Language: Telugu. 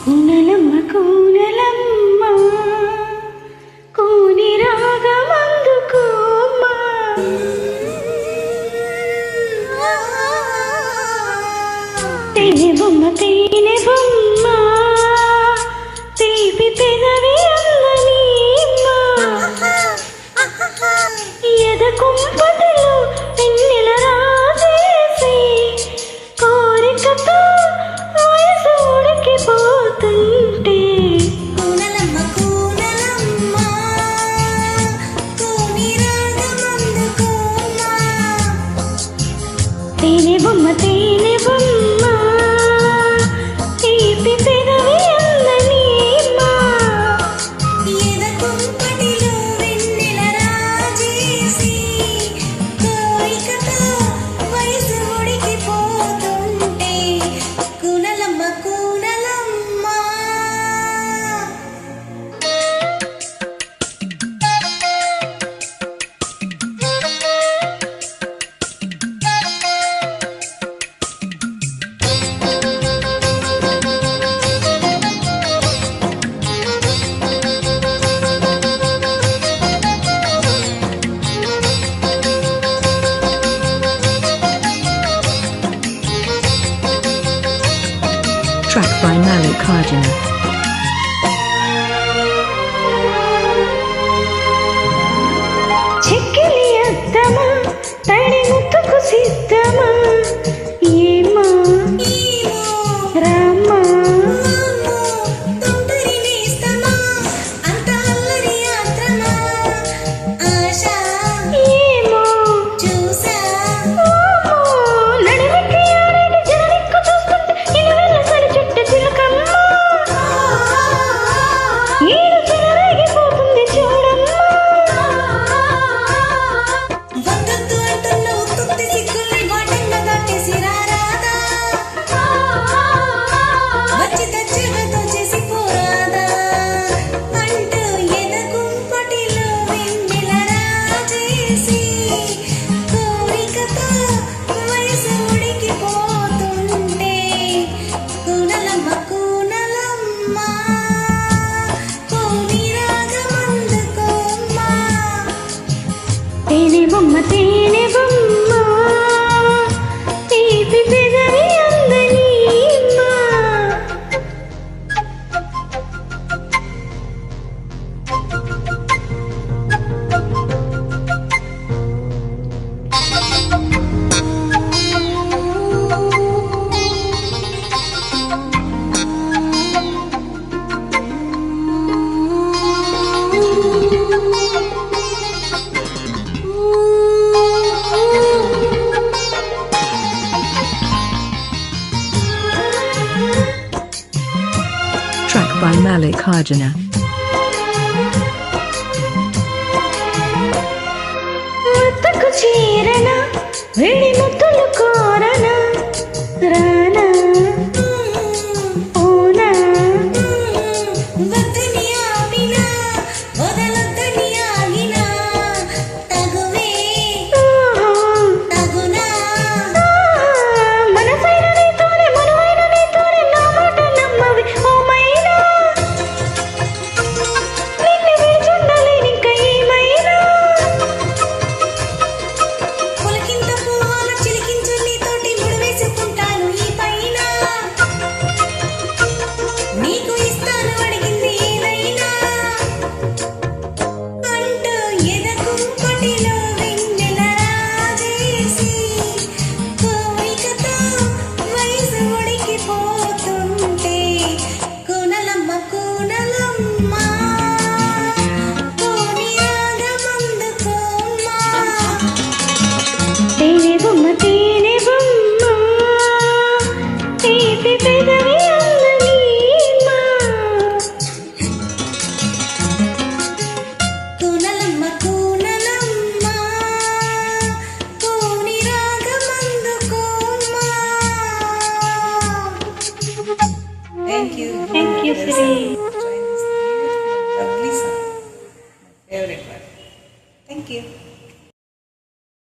కూనలమ్మ కూనలమ్మ కూని రాగమందుకోమ్మ తేనె బొమ్మ తీపి పెదవి అందనీమ్మ ఎద కుంపటిలో వెన్నెల రాజేసి కోరికతో పోతుంటే కూనలమ్మ కూనలమ్మ కూని రాగమందుకోమ్మ తేనె బొమ్మ తీపి పెదవి అందనీమ్మ ఎద కుంపటిలో వెన్నెల రాజేసి కోరికతో వయసు ఉడికిపోతుంటే Koonalamma Koonalamma Track by Mallikarjuna. చెక్కిలి అద్దమా తడి ముట్టుకు సిద్ధమా ఏమా రామ్మా ఏమో నడిమికి ఆరేటి జననిక్కు చూస్తుంటే ఇనువెల్ల సరి చుట్టు చిలకమ్మ ఏడు చెలరేగిపోతుంది చూడమ్మా తేనె బొమ్మ తీపి పెదవి అందనీమ్మ Track by Mallikarjuna. ముద్దకు చీరన వేడి ముద్దులు కోరన రా